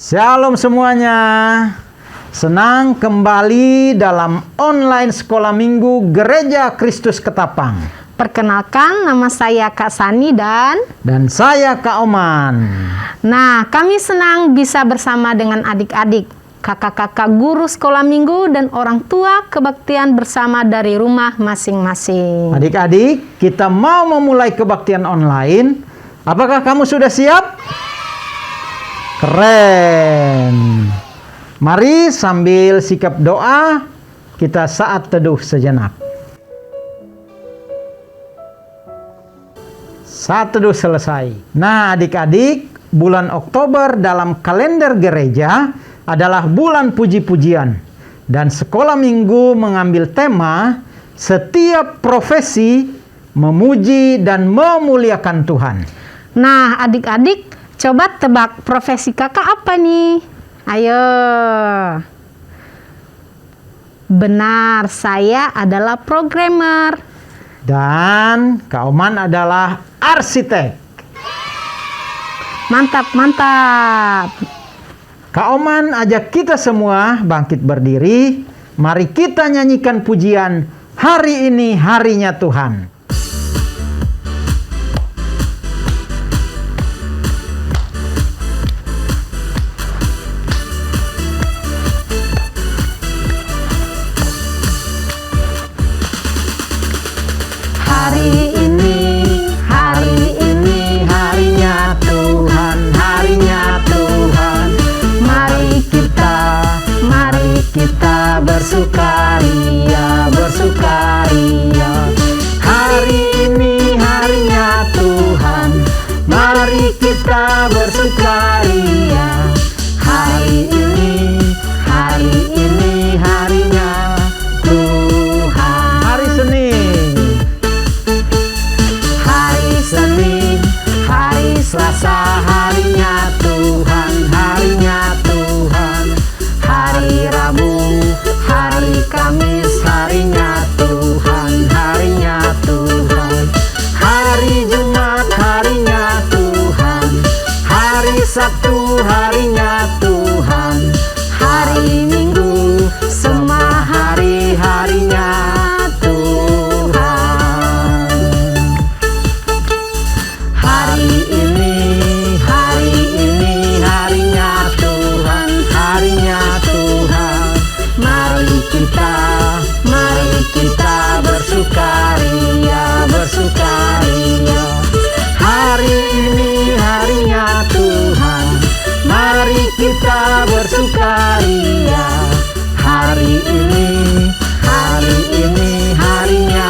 Shalom semuanya. Senang kembali dalam online sekolah minggu Gereja Kristus Ketapang. Perkenalkan, nama saya Kak Sani dan saya Kak Oman. Nah, kami senang bisa bersama dengan adik-adik, kakak-kakak guru sekolah minggu dan orang tua kebaktian bersama dari rumah masing-masing. Adik-adik, kita mau memulai kebaktian online. Apakah kamu sudah siap? Keren. Mari sambil sikap doa, kita saat teduh sejenak. Saat teduh selesai. Nah, adik-adik, bulan Oktober dalam kalender gereja adalah bulan puji-pujian. Dan sekolah minggu mengambil tema setiap profesi memuji dan memuliakan Tuhan. Nah, adik-adik, coba tebak profesi kakak apa nih? Ayo. Benar, saya adalah programmer. Dan Kak Oman adalah arsitek. Mantap, mantap. Kak Oman ajak kita semua bangkit berdiri. Mari kita nyanyikan pujian Hari Ini Harinya Tuhan. Hari ini harinya Tuhan, harinya Tuhan. Mari kita bersukaria, bersukaria. Hari ini harinya Tuhan, mari kita bersukaria. Hari ini harinya Tuhan. Hari Senin. Hari Selasa harinya Tuhan, harinya Tuhan. Hari Rabu, hari Kamis harinya Tuhan, harinya Tuhan. Hari Jumat harinya Tuhan, hari Sabtu harinya Tuhan. Hari Minggu semua hari-harinya Tuhan. Hari ini harinya Tuhan, harinya Tuhan. Mari kita bersukaria, bersukaria. Hari ini harinya Tuhan, mari kita bersukaria. Hari ini harinya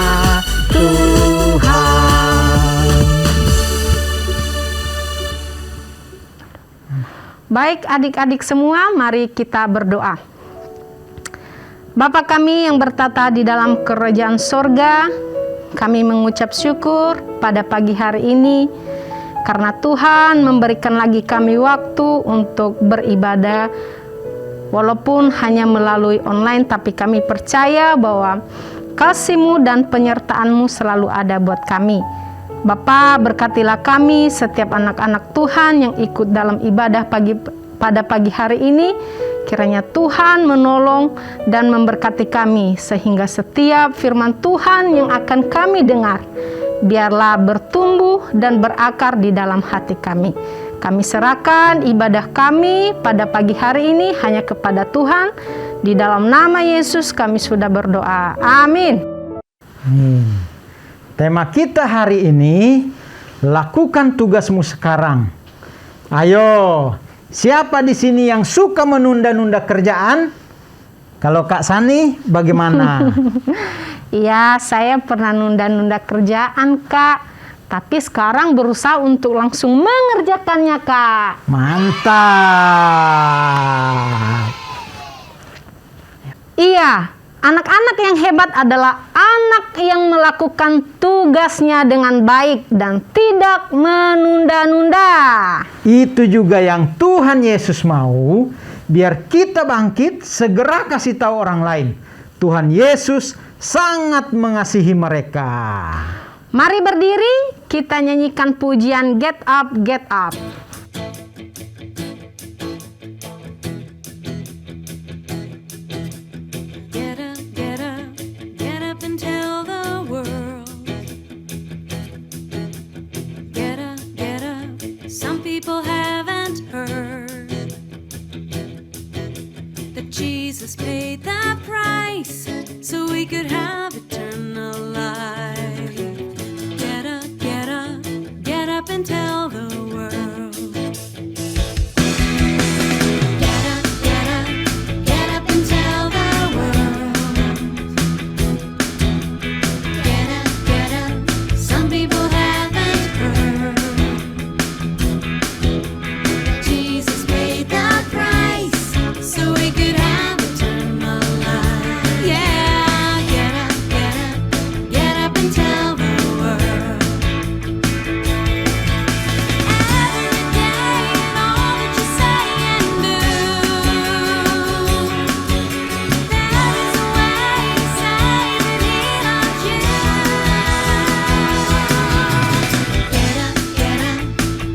Tuhan. Baik adik-adik semua, mari kita berdoa. Bapa kami yang bertata di dalam kerajaan sorga, kami mengucap syukur pada pagi hari ini karena Tuhan memberikan lagi kami waktu untuk beribadah walaupun hanya melalui online, tapi kami percaya bahwa kasih-Mu dan penyertaan-Mu selalu ada buat kami. Bapa, berkatilah kami setiap anak-anak Tuhan yang ikut dalam ibadah pada pagi hari ini. Kiranya Tuhan menolong dan memberkati kami sehingga setiap firman Tuhan yang akan kami dengar biarlah bertumbuh dan berakar di dalam hati kami. Kami serahkan ibadah kami pada pagi hari ini hanya kepada Tuhan. Di dalam nama Yesus kami sudah berdoa. Amin. Tema kita hari ini, lakukan tugasmu sekarang. Ayo, siapa di sini yang suka menunda-nunda kerjaan? Kalau Kak Sani, bagaimana? Iya, saya pernah nunda-nunda kerjaan, Kak. Tapi sekarang berusaha untuk langsung mengerjakannya, Kak. Mantap. Iya, anak-anak yang hebat adalah anak yang melakukan tugasnya dengan baik dan tidak menunda-nunda. Itu juga yang Tuhan Yesus mau, biar kita bangkit segera kasih tahu orang lain. Tuhan Yesus sangat mengasihi mereka. Mari berdiri, kita nyanyikan pujian Get Up, Get Up. haven't heard that Jesus paid the price so we could have eternal life. Get up and tell the world. Get up and tell the world. Get up, some people haven't heard. Jesus paid the price so we could have eternal life. Yeah, get up and tell the world. Every day and all that you say and do, there is a way to say that He loves you.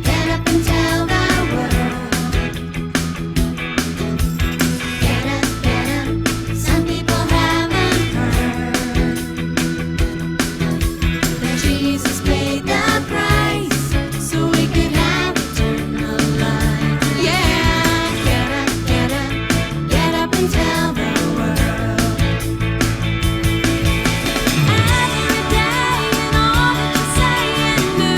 Get up and tell the world. Get up, some people haven't heard that Jesus paid the price so we could have eternal life. Yeah, get up and tell the world. Every day and all that you say and do,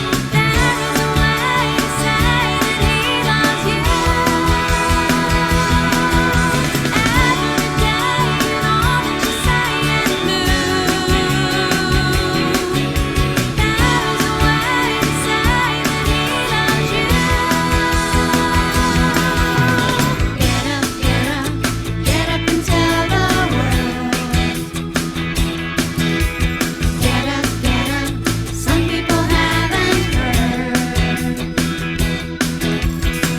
there is a way to say that He loves you. Every day and all that you say and do, there is a way to say that He loves you. Get up and tell the world. Get up, some people haven't heard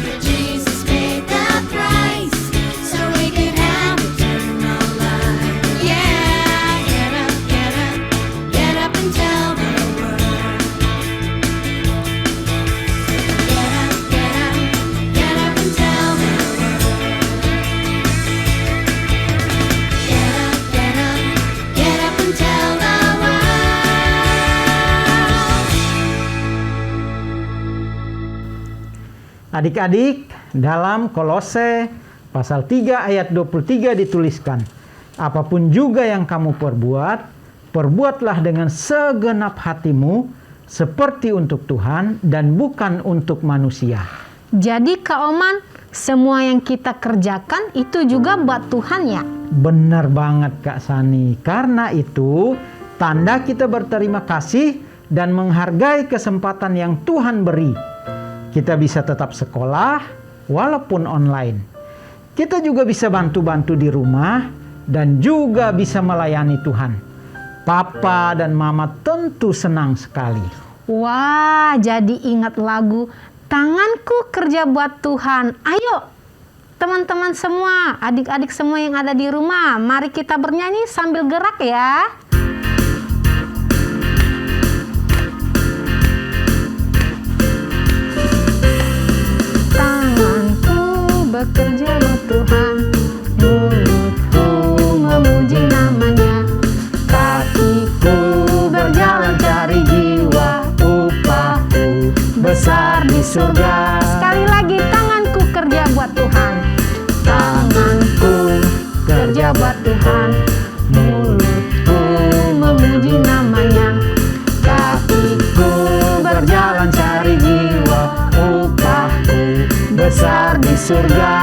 that Jesus paid the price so we could have eternal life. Yeah, get up and tell the world. Get up and tell the world. Get up and tell the world. Adik-adik, dalam Kolose pasal 3 ayat 23 dituliskan, apapun juga yang kamu perbuat, perbuatlah dengan segenap hatimu seperti untuk Tuhan dan bukan untuk manusia. Jadi Kak Oman, semua yang kita kerjakan itu juga buat Tuhan ya? Benar banget Kak Sani. Karena itu tanda kita berterima kasih dan menghargai kesempatan yang Tuhan beri. Kita bisa tetap sekolah walaupun online. Kita juga bisa bantu-bantu di rumah dan juga bisa melayani Tuhan. Papa dan Mama tentu senang sekali. Wah, jadi ingat lagu Tanganku Kerja Buat Tuhan. Ayo teman-teman semua, adik-adik semua yang ada di rumah, mari kita bernyanyi sambil gerak ya. Tanganku bekerja buat Tuhan, mulutku memuji namanya, kakiku berjalan cari jiwa, upahku besar di surga. Sekali lagi, tanganku kerja buat Tuhan. Tanganku kerja buat Tuhan, mulutku memuji namanya, kakiku berjalan cari jiwa, upahku besar di surga.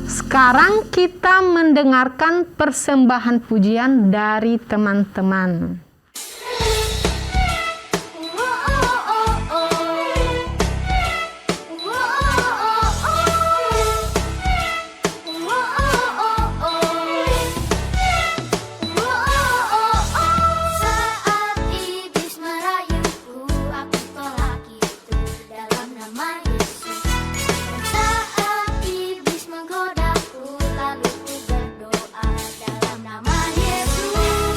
Sekarang kita mendengarkan persembahan pujian dari teman-teman. Saat iblis merayuku, aku tolak itu dalam nama Yesus. Dan saat iblis menggodaku, lalu ku berdoa dalam nama Yesus.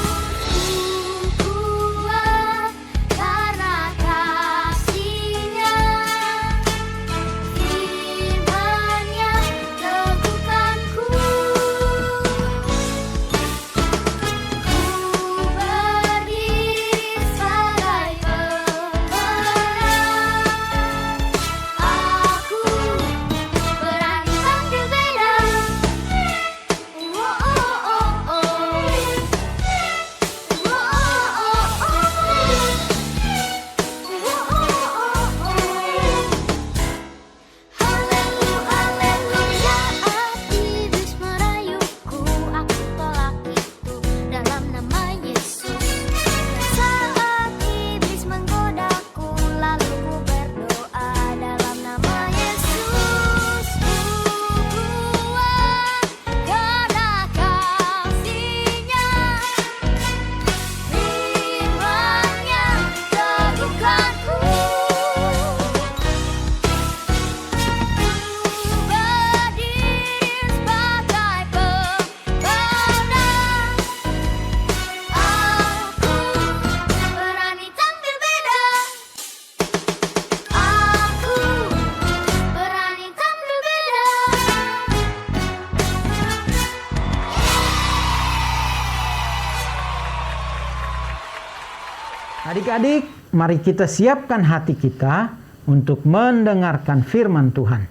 Adik-adik, mari kita siapkan hati kita untuk mendengarkan firman Tuhan.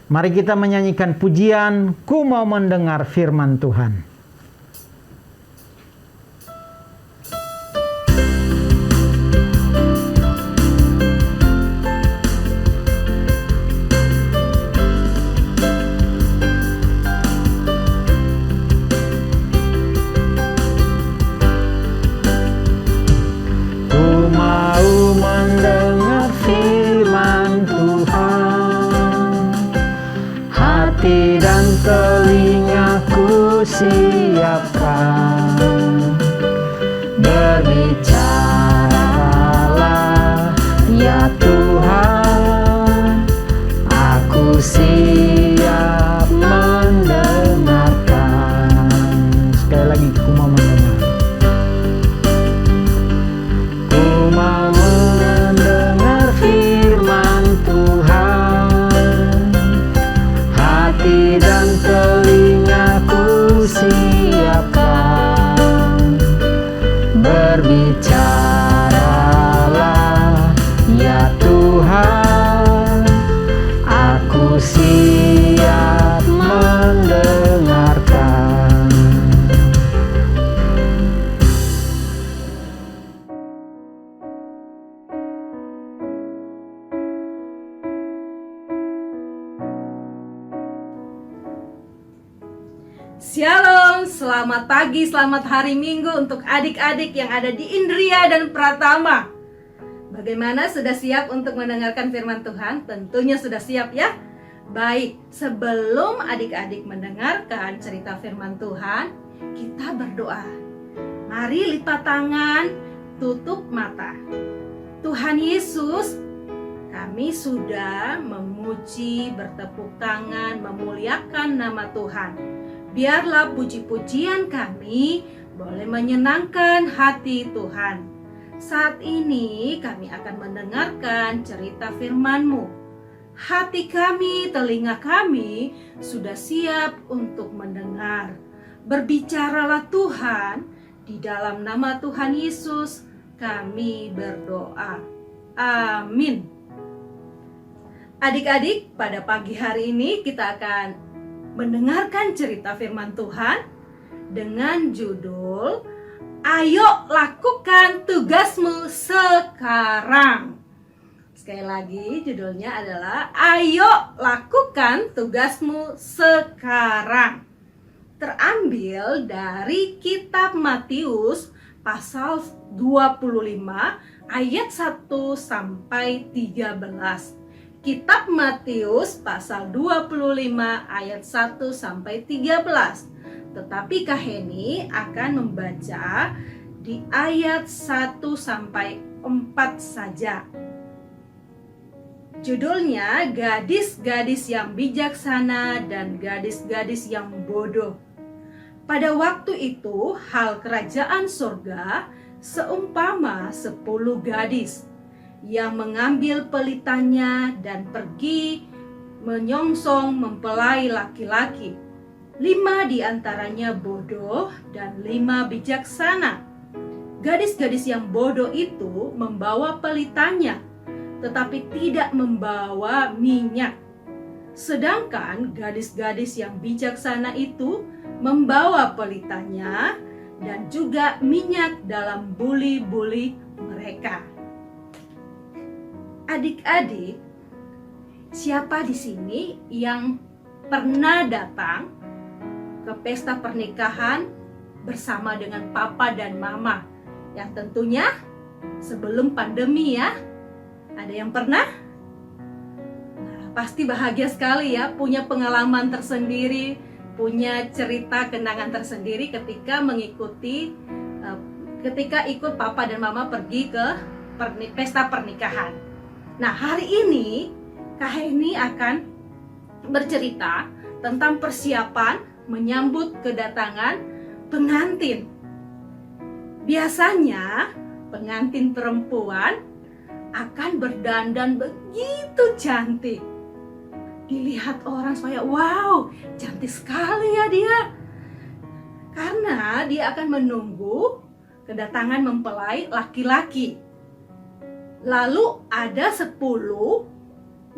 Mari kita menyanyikan pujian, "Ku mau mendengar firman Tuhan." Hati dan telingaku siapkan, berbicaralah ya Tuhan, aku siap mendengarkan. Sekali lagi, ku mau mendengar. Ku mau mendengar firman Tuhan, hati dan telingaku siapkan, berbicaralah ya Tuhan, aku siap mendengarkan. Shalom, selamat pagi, selamat hari Minggu untuk adik-adik yang ada di Indria dan Pratama. Bagaimana, sudah siap untuk mendengarkan firman Tuhan? Tentunya sudah siap ya. Baik, sebelum adik-adik mendengarkan cerita firman Tuhan, kita berdoa. Mari lipat tangan, tutup mata. Tuhan Yesus, kami sudah memuji, bertepuk tangan, memuliakan nama Tuhan. Biarlah puji-pujian kami boleh menyenangkan hati Tuhan. Saat ini kami akan mendengarkan cerita firman-Mu. Hati kami, telinga kami sudah siap untuk mendengar. Berbicaralah Tuhan, di dalam nama Tuhan Yesus kami berdoa. Amin. Adik-adik, pada pagi hari ini kita akan mendengarkan cerita firman Tuhan dengan judul "Ayo lakukan tugasmu sekarang". Sekali lagi, judulnya adalah "Ayo lakukan tugasmu sekarang". Terambil dari kitab Matius pasal 25 ayat 1 sampai 13. Kitab Matius pasal 25 ayat 1 sampai 13. Tetapi Kak Heni akan membaca di ayat 1 sampai 4 saja. Judulnya "Gadis-gadis yang bijaksana dan gadis-gadis yang bodoh". Pada waktu itu, hal kerajaan surga seumpama 10 gadis yang mengambil pelitanya dan pergi menyongsong mempelai laki-laki. 5 di antaranya bodoh dan 5 bijaksana. Gadis-gadis yang bodoh itu membawa pelitanya, tetapi tidak membawa minyak. Sedangkan gadis-gadis yang bijaksana itu membawa pelitanya dan juga minyak dalam buli-buli mereka. Adik-adik, siapa di sini yang pernah datang ke pesta pernikahan bersama dengan papa dan mama? Yang tentunya sebelum pandemi ya. Ada yang pernah? Nah, pasti bahagia sekali ya, punya pengalaman tersendiri, punya cerita kenangan tersendiri ketika ikut papa dan mama pergi ke pesta pernikahan. Nah, hari ini Kak Heni akan bercerita tentang persiapan menyambut kedatangan pengantin. Biasanya pengantin perempuan akan berdandan begitu cantik. Dilihat orang supaya wow, cantik sekali ya dia. Karena dia akan menunggu kedatangan mempelai laki-laki. Lalu ada 10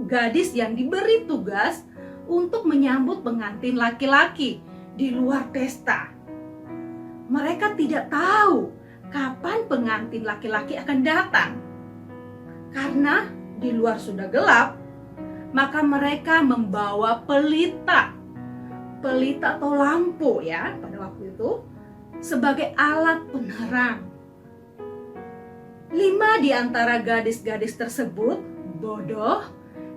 gadis yang diberi tugas untuk menyambut pengantin laki-laki di luar pesta. Mereka tidak tahu kapan pengantin laki-laki akan datang. Karena di luar sudah gelap, maka mereka membawa pelita. Pelita atau lampu ya pada waktu itu sebagai alat penerang. 5 di antara gadis-gadis tersebut bodoh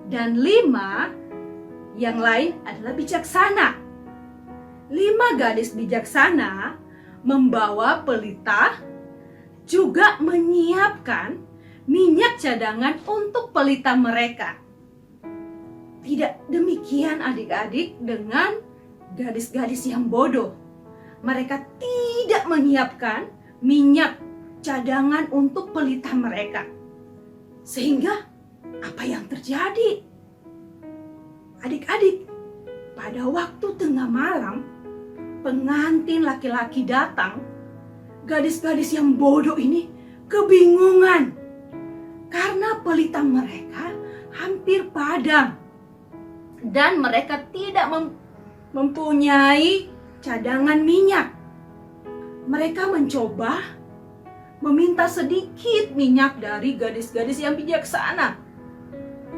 dan 5 yang lain adalah bijaksana. 5 gadis bijaksana membawa pelita, juga menyiapkan minyak cadangan untuk pelita mereka. Tidak demikian adik-adik dengan gadis-gadis yang bodoh. Mereka tidak menyiapkan minyak cadangan untuk pelita mereka. Sehingga apa yang terjadi? Adik-adik, pada waktu tengah malam, pengantin laki-laki datang. Gadis-gadis yang bodoh ini kebingungan karena pelita mereka hampir padam dan mereka tidak mempunyai cadangan minyak. Mereka mencoba meminta sedikit minyak dari gadis-gadis yang bijaksana.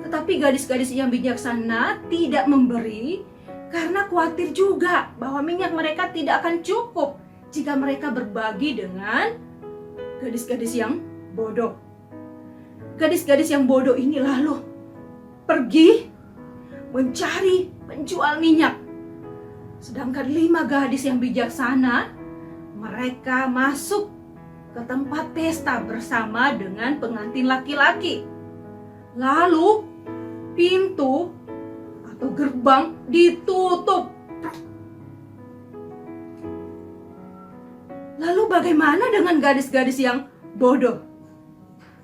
Tetapi gadis-gadis yang bijaksana tidak memberi karena khawatir juga bahwa minyak mereka tidak akan cukup jika mereka berbagi dengan gadis-gadis yang bodoh. Gadis-gadis yang bodoh ini lalu pergi mencari penjual minyak. Sedangkan 5 gadis yang bijaksana, mereka masuk ke tempat pesta bersama dengan pengantin laki-laki. Lalu pintu atau gerbang ditutup. Lalu bagaimana dengan gadis-gadis yang bodoh?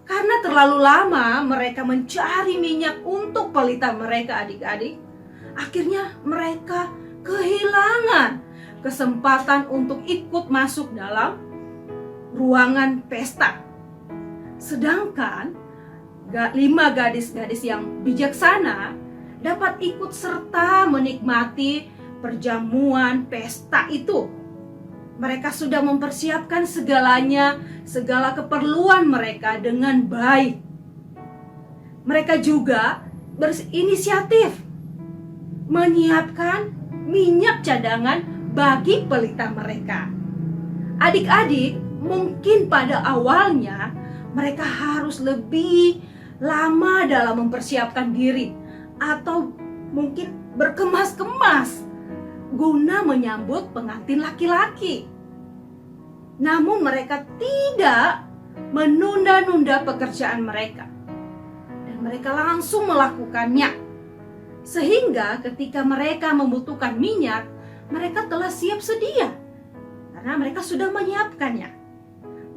Karena terlalu lama mereka mencari minyak untuk pelita mereka adik-adik, akhirnya mereka kehilangan kesempatan untuk ikut masuk dalam ruangan pesta. Sedangkan 5 gadis-gadis yang bijaksana dapat ikut serta menikmati perjamuan pesta itu. Mereka sudah mempersiapkan segalanya, segala keperluan mereka dengan baik. Mereka juga berinisiatif menyiapkan minyak cadangan bagi pelita mereka. Adik-adik, mungkin pada awalnya mereka harus lebih lama dalam mempersiapkan diri atau mungkin berkemas-kemas guna menyambut pengantin laki-laki. Namun mereka tidak menunda-nunda pekerjaan mereka dan mereka langsung melakukannya. Sehingga ketika mereka membutuhkan minyak, mereka telah siap sedia karena mereka sudah menyiapkannya.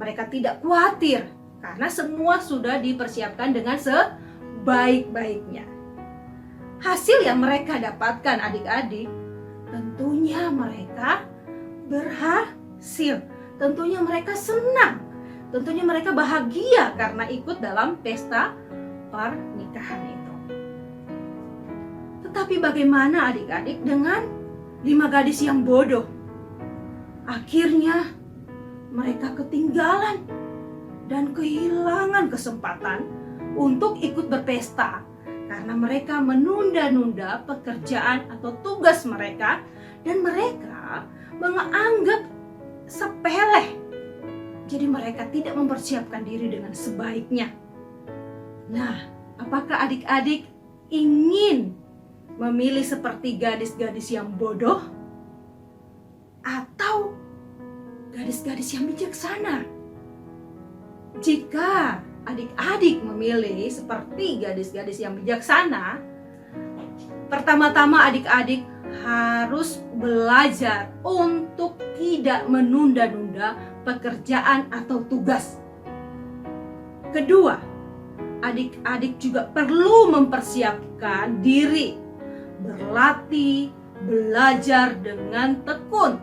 Mereka tidak khawatir karena semua sudah dipersiapkan dengan sebaik-baiknya. Hasil yang mereka dapatkan adik-adik, tentunya mereka berhasil. Tentunya mereka senang. Tentunya mereka bahagia karena ikut dalam pesta pernikahan itu. Tetapi bagaimana adik-adik dengan 5 gadis yang bodoh? Akhirnya mereka ketinggalan dan kehilangan kesempatan untuk ikut berpesta karena mereka menunda-nunda pekerjaan atau tugas mereka dan mereka menganggap sepele. Jadi mereka tidak mempersiapkan diri dengan sebaiknya. Nah, apakah adik-adik ingin memilih seperti gadis-gadis yang bodoh atau gadis-gadis yang bijaksana? Jika adik-adik memilih seperti gadis-gadis yang bijaksana, pertama-tama adik-adik harus belajar untuk tidak menunda-nunda pekerjaan atau tugas. Kedua, adik-adik juga perlu mempersiapkan diri, berlatih, belajar dengan tekun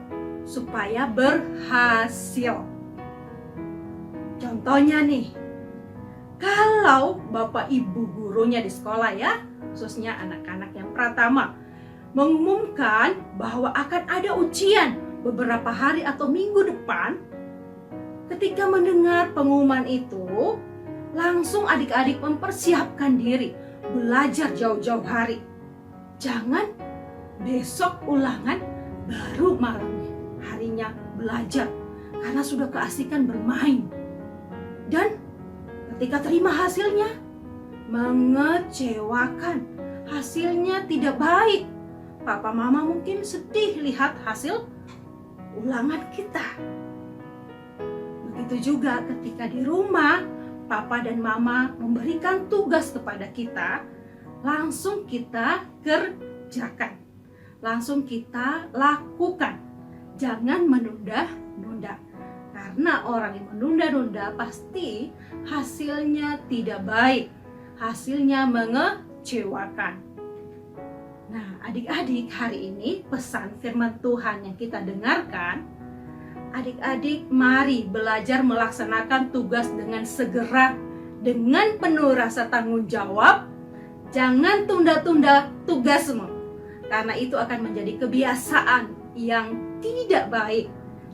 supaya berhasil. Contohnya nih, kalau Bapak Ibu gurunya di sekolah ya, khususnya anak-anak yang pratama, mengumumkan bahwa akan ada ujian beberapa hari atau minggu depan, ketika mendengar pengumuman itu, langsung adik-adik mempersiapkan diri, belajar jauh-jauh hari. Jangan besok ulangan baru malamnya, harinya belajar, karena sudah keasikan bermain. Dan ketika terima hasilnya, mengecewakan, hasilnya tidak baik. Papa mama mungkin sedih lihat hasil ulangan kita. Begitu juga ketika di rumah, papa dan mama memberikan tugas kepada kita, langsung kita kerjakan, langsung kita lakukan. Jangan menunda-nunda, karena orang yang menunda-nunda pasti hasilnya tidak baik, hasilnya mengecewakan. Nah, adik-adik, hari ini pesan firman Tuhan yang kita dengarkan, adik-adik mari belajar melaksanakan tugas dengan segera, dengan penuh rasa tanggung jawab. Jangan tunda-tunda tugasmu, karena itu akan menjadi kebiasaan yang tidak baik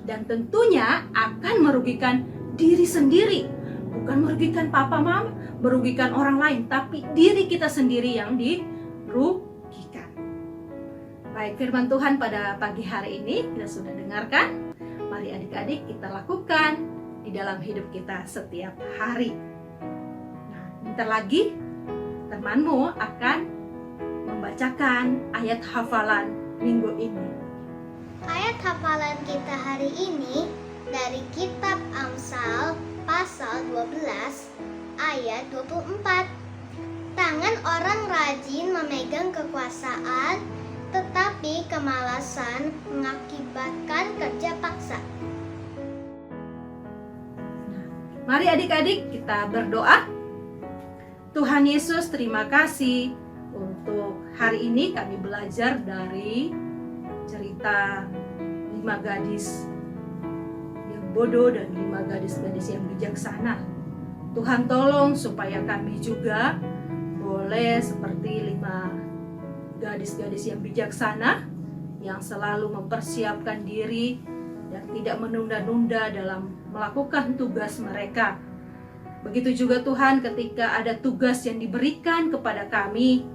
dan tentunya akan merugikan diri sendiri. Bukan merugikan papa mama, merugikan orang lain, tapi diri kita sendiri yang dirugikan. Baik, firman Tuhan pada pagi hari ini kita sudah dengarkan. Mari adik-adik kita lakukan di dalam hidup kita setiap hari. Nah, bentar lagi temanmu akan membacakan ayat hafalan minggu ini. Ayat hafalan kita hari ini dari kitab Amsal pasal 12 ayat 24. Tangan orang rajin memegang kekuasaan, tetapi kemalasan mengakibatkan kerja paksa. Mari adik-adik kita berdoa. Tuhan Yesus, terima kasih untuk hari ini kami belajar dari cerita 5 gadis yang bodoh dan 5 gadis-gadis yang bijaksana. Tuhan tolong supaya kami juga boleh seperti 5 gadis-gadis yang bijaksana yang selalu mempersiapkan diri dan tidak menunda-nunda dalam melakukan tugas mereka. Begitu juga Tuhan ketika ada tugas yang diberikan kepada kami,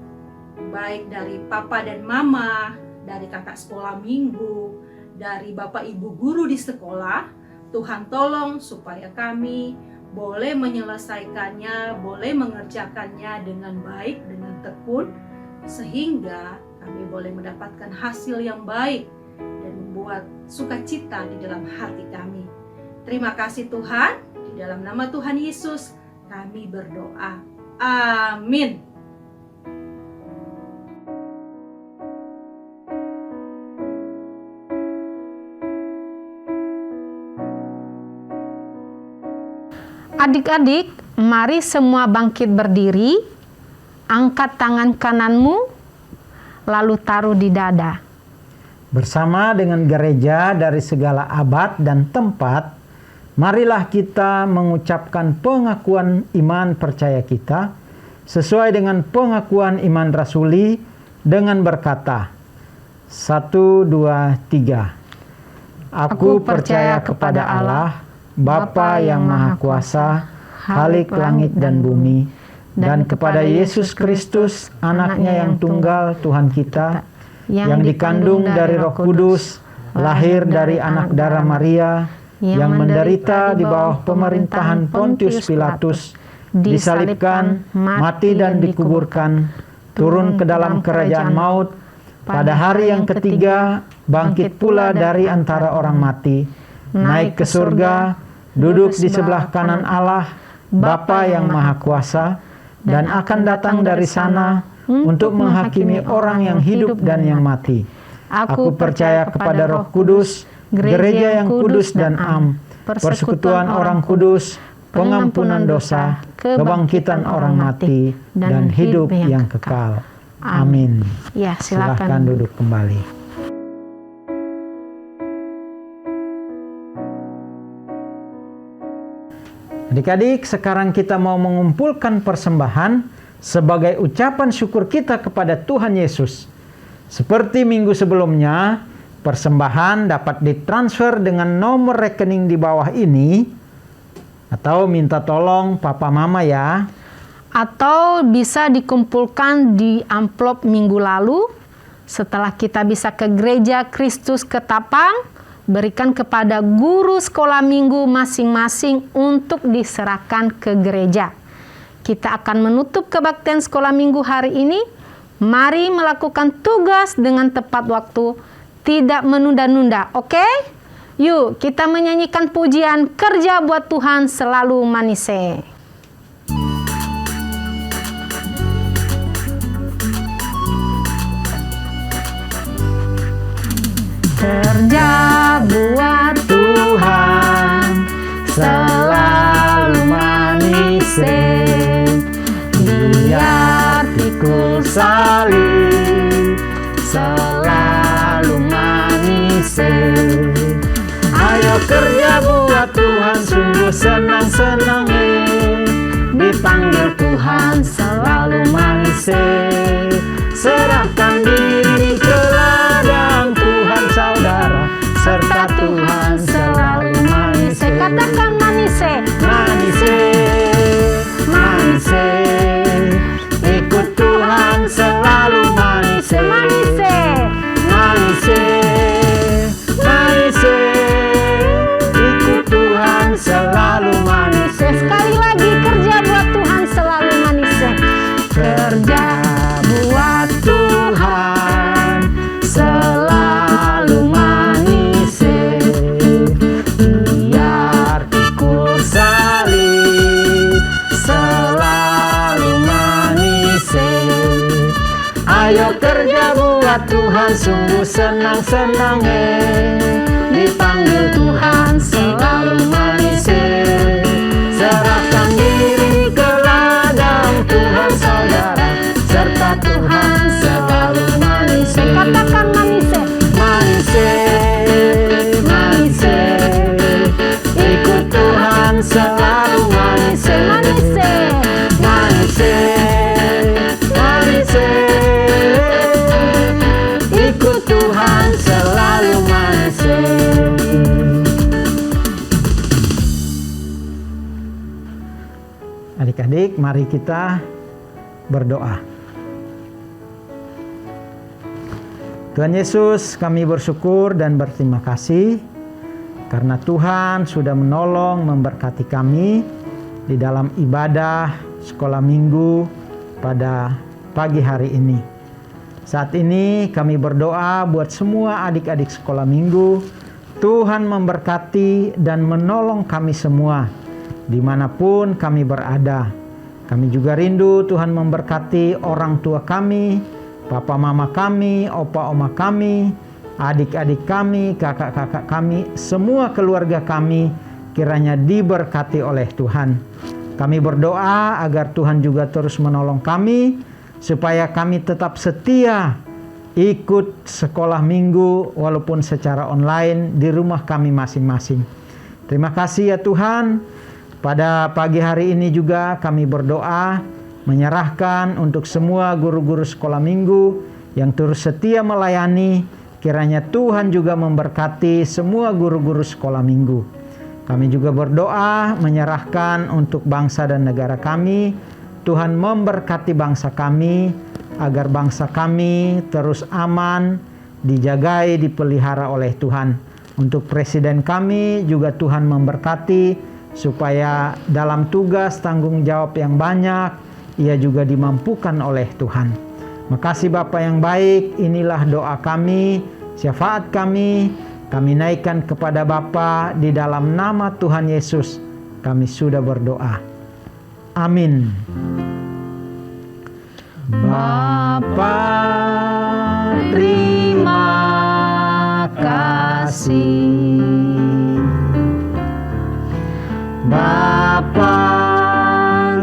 baik dari papa dan mama, dari kakak sekolah minggu, dari bapak ibu guru di sekolah, Tuhan tolong supaya kami boleh menyelesaikannya, boleh mengerjakannya dengan baik, dengan tekun, sehingga kami boleh mendapatkan hasil yang baik dan membuat sukacita di dalam hati kami. Terima kasih Tuhan, di dalam nama Tuhan Yesus kami berdoa. Amin. Adik-adik, mari semua bangkit berdiri, angkat tangan kananmu, lalu taruh di dada. Bersama dengan gereja dari segala abad dan tempat, marilah kita mengucapkan pengakuan iman percaya kita, sesuai dengan pengakuan iman rasuli dengan berkata, 1, 2, 3. Aku percaya kepada Allah, Bapa yang Maha Kuasa, Khalik langit dan bumi, dan kepada Yesus Kristus, anaknya yang tunggal Tuhan kita, yang dikandung dari Roh Kudus, lahir dari anak darah Maria, yang menderita di bawah pemerintahan Pontius Pilatus, disalibkan, mati dan dikuburkan, turun ke dalam kerajaan maut, pada hari yang ketiga bangkit pula dari antara orang mati, naik ke surga, duduk di sebelah kanan Allah, Bapa yang Maha Kuasa, dan akan datang dari sana untuk menghakimi orang yang hidup dan yang mati. Aku percaya kepada Roh Kudus, gereja yang kudus dan am, persekutuan orang kudus, pengampunan dosa, kebangkitan orang mati, dan hidup yang kekal. Amin. Ya, Silakan silakan. duduk kembali. Adik-adik, sekarang kita mau mengumpulkan persembahan sebagai ucapan syukur kita kepada Tuhan Yesus. Seperti minggu sebelumnya, persembahan dapat ditransfer dengan nomor rekening di bawah ini, atau minta tolong papa mama ya. Atau bisa dikumpulkan di amplop minggu lalu. Setelah kita bisa ke gereja Kristus Ketapang, berikan kepada guru sekolah minggu masing-masing untuk diserahkan ke gereja. Kita akan menutup kebaktian sekolah minggu hari ini. Mari melakukan tugas dengan tepat waktu, tidak menunda-nunda, oke? Yuk, kita menyanyikan pujian Kerja Buat Tuhan Selalu Manise. Kerja buat Tuhan selalu manise, biar pikul salib selalu manise. Ayo kerja buat Tuhan, sungguh senang-senang, dipanggil Tuhan selalu manise. Serahkan diri ke ladang Tuhan saudara, serta Tuhan selalu manise. Katakan manise, manise, manise. Ikut Tuhan selalu manise, manise, manise, manise. Ikut Tuhan selalu manise. Sekali lagi, kerja buat Tuhan selalu manise. Kerja buat Tuhan selalu manise, biar pikul salib selalu manise. Ayo kerja buat Tuhan, sungguh senang-senang, dipanggil Tuhan selalu manise. Serahkan diri ke ladang Tuhan saudara, serta Tuhan selalu manise. Katakan manise, manise, manise. Ikut Tuhan selalu manise, manise, manise, manise. Ikut Tuhan selalu manise. Adik-adik, mari kita berdoa. Tuhan Yesus, kami bersyukur dan berterima kasih karena Tuhan sudah menolong memberkati kami di dalam ibadah sekolah minggu pada pagi hari ini. Saat ini kami berdoa buat semua adik-adik sekolah minggu, Tuhan memberkati dan menolong kami semua dimanapun kami berada. Kami juga rindu Tuhan memberkati orang tua kami, papa mama kami, opa oma kami, adik-adik kami, kakak-kakak kami, semua keluarga kami kiranya diberkati oleh Tuhan. Kami berdoa agar Tuhan juga terus menolong kami supaya kami tetap setia ikut sekolah minggu walaupun secara online di rumah kami masing-masing. Terima kasih ya Tuhan. Pada pagi hari ini juga kami berdoa menyerahkan untuk semua guru-guru sekolah minggu yang terus setia melayani. Kiranya Tuhan juga memberkati semua guru-guru sekolah minggu. Kami juga berdoa menyerahkan untuk bangsa dan negara kami. Tuhan memberkati bangsa kami agar bangsa kami terus aman, dijagai, dipelihara oleh Tuhan. Untuk presiden kami juga Tuhan memberkati supaya dalam tugas tanggung jawab yang banyak ia juga dimampukan oleh Tuhan. Makasih Bapa yang baik, inilah doa kami, syafaat kami naikkan kepada Bapa di dalam nama Tuhan Yesus. Kami sudah berdoa. Amin. Bapa, terima kasih. Bapa,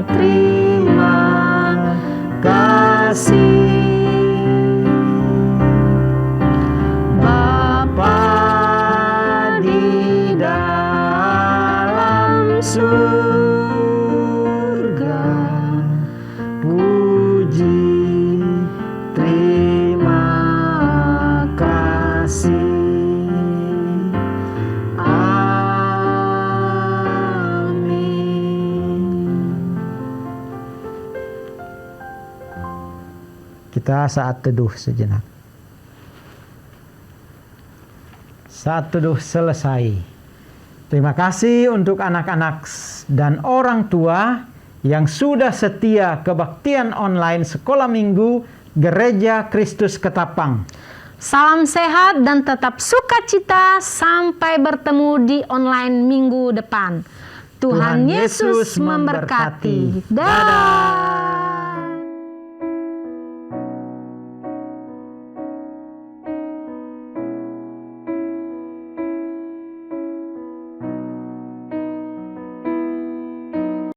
terima kasih. Bapa di dalam surga, Kita saat teduh sejenak. Saat teduh selesai. Terima kasih untuk anak-anak dan orang tua yang sudah setia kebaktian online Sekolah Minggu Gereja Kristus Ketapang. Salam sehat dan tetap sukacita sampai bertemu di online minggu depan. Tuhan Yesus memberkati. Dadah.